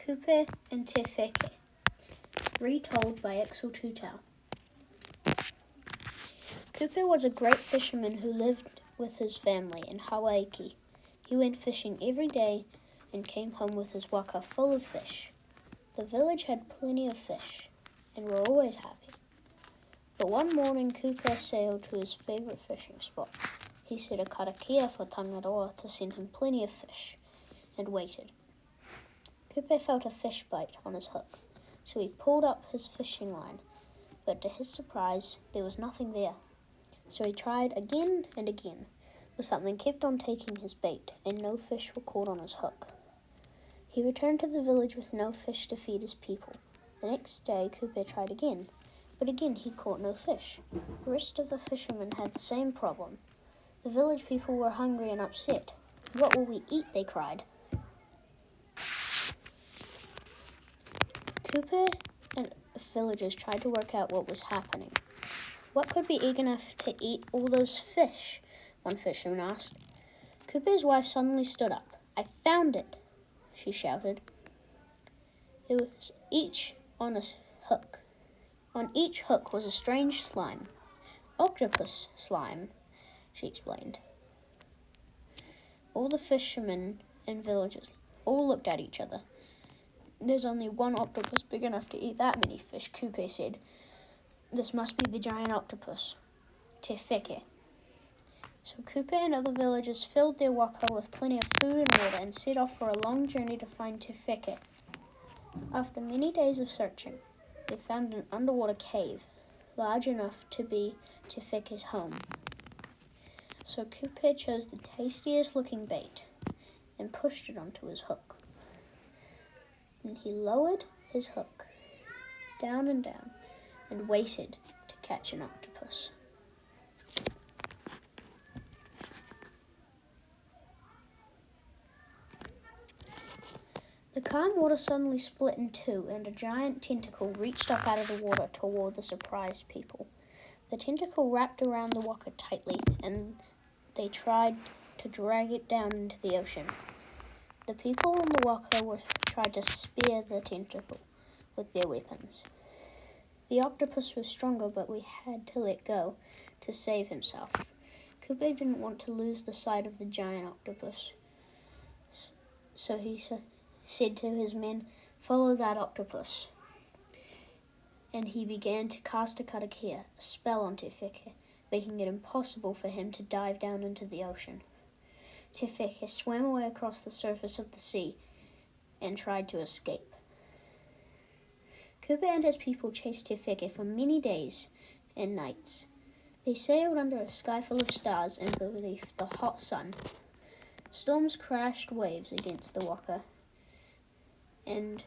Kupe and Te Wheke, retold by Axel Tutau. Kupe was a great fisherman who lived with his family in Hawaii. He went fishing every day and came home with his waka full of fish. The village had plenty of fish and were always happy. But one morning Kupe sailed to his favourite fishing spot. He set a karakia for Tangaroa to send him plenty of fish and waited. Kupe felt a fish bite on his hook, so he pulled up his fishing line, but to his surprise, there was nothing there. So he tried again and again, but something kept on taking his bait, and no fish were caught on his hook. He returned to the village with no fish to feed his people. The next day, Kupe tried again, but again he caught no fish. The rest of the fishermen had the same problem. The village people were hungry and upset. "What will we eat?" they cried. Kupe and villagers tried to work out what was happening. "What could be big enough to eat all those fish?" one fisherman asked. Kupe's wife suddenly stood up. "I found it," she shouted. It was each on a hook. On each hook was a strange slime. "Octopus slime," she explained. All the fishermen and villagers all looked at each other. "There's only one octopus big enough to eat that many fish," Kupe said. "This must be the giant octopus, Te Wheke." So Kupe and other villagers filled their waka with plenty of food and water and set off for a long journey to find Te Wheke. After many days of searching, they found an underwater cave, large enough to be Te Wheke's home. So Kupe chose the tastiest looking bait and pushed it onto his hook. Then he lowered his hook down and waited to catch an octopus. The calm water suddenly split in two, and a giant tentacle reached up out of the water toward the surprised people. The tentacle wrapped around the waka tightly, and they tried to drag it down into the ocean. The people on the waka tried to spear the tentacle with their weapons. The octopus was stronger, but we had to let go to save himself. Kupe didn't want to lose the sight of the giant octopus, so he said to his men, "Follow that octopus." And he began to cast a karakia, a spell on Te Wheke, making it impossible for him to dive down into the ocean. Te Wheke swam away across the surface of the sea and tried to escape. Kupe and his people chased Te Wheke for many days and nights. They sailed under a sky full of stars and beneath the hot sun. Storms crashed waves against the waka, and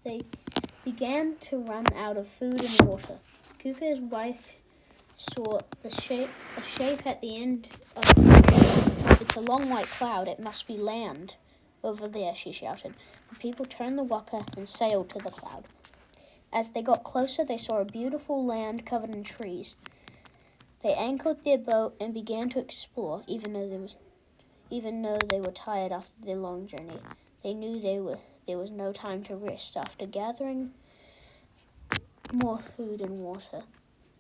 they began to run out of food and water. Kupe's wife saw a shape at the end of it. "It's a long white cloud. It must be land over there," she shouted. The people turned the waka and sailed to the cloud. As they got closer, they saw a beautiful land covered in trees. They anchored their boat and began to explore, even though they were tired after their long journey. They knew there was no time to rest. After gathering more food and water,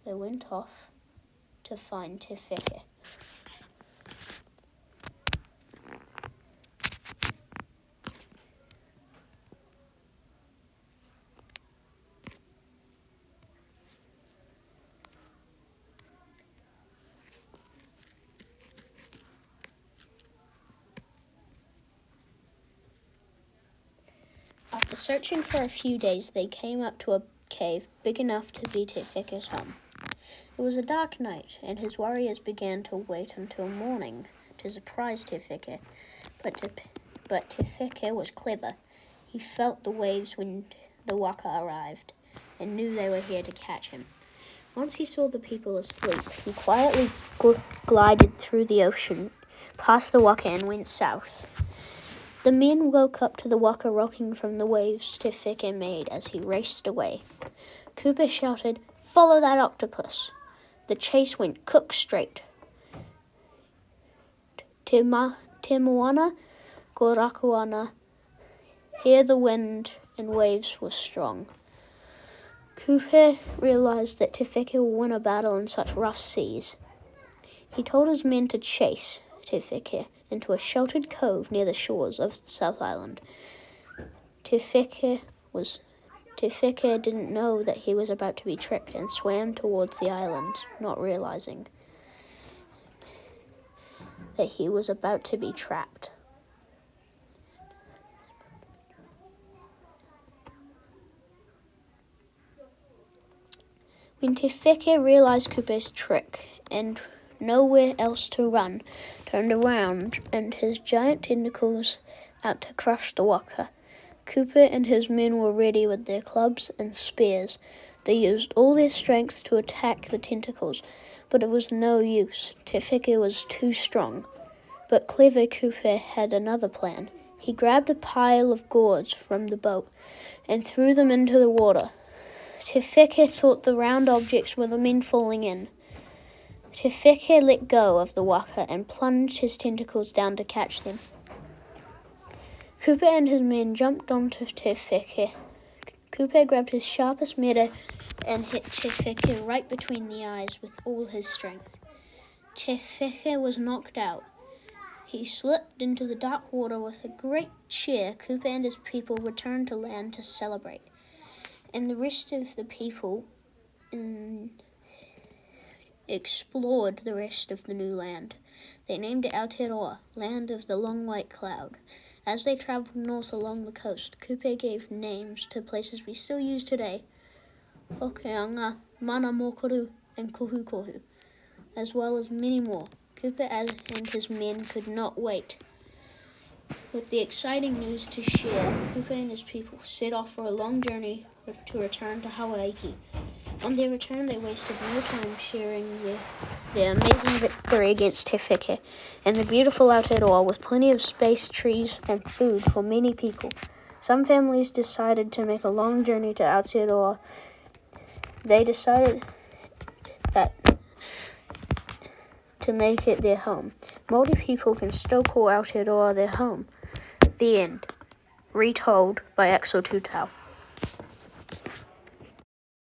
they went off to find Te Wheke. After searching for a few days, they came up to a cave big enough to be Te Wheke's home. It was a dark night, and his warriors began to wait until morning to surprise Te Wheke. But Te Wheke was clever. He felt the waves when the waka arrived and knew they were here to catch him. Once he saw the people asleep, he quietly glided through the ocean, past the waka, and went south. The men woke up to the waka rocking from the waves Te Wheke made as he raced away. Kupe shouted, "Follow that octopus." The chase went cook straight. Te moana, ko rakuana, Here the wind and waves were strong. Kupe realized that Te Wheke would win a battle in such rough seas. He told his men to chase Te Wheke into a sheltered cove near the shores of South Island. Te Wheke didn't know that he was about to be tricked and swam towards the island, not realizing that he was about to be trapped. When Te Wheke realized Kupe's trick and nowhere else to run, turned around and his giant tentacles out to crush the waka. Kupe and his men were ready with their clubs and spears. They used all their strength to attack the tentacles, but it was no use. Te Wheke was too strong. But clever Kupe had another plan. He grabbed a pile of gourds from the boat and threw them into the water. Te Wheke thought the round objects were the men falling in. Te Wheke let go of the waka and plunged his tentacles down to catch them. Kupe and his men jumped onto Te Wheke. Kupe grabbed his sharpest meta and hit Te Wheke right between the eyes with all his strength. Te Wheke was knocked out. He slipped into the dark water with a great cheer. Kupe and his people returned to land to celebrate. And the rest of the people explored the rest of the new land. They named it Aotearoa, land of the long white cloud. As they traveled north along the coast, Kupe gave names to places we still use today, Hokeanga, Mana Mokoru, and Kohu, as well as many more. Kupe and his men could not wait. With the exciting news to share, Kupe and his people set off for a long journey to return to Hawaii. On their return, they wasted no time sharing their amazing victory against Te Wheke and the beautiful Aotearoa with plenty of space, trees, and food for many people. Some families decided to make a long journey to Aotearoa. They decided to make it their home. Māori people can still call Aotearoa their home. The end. Retold by Axel Tutau.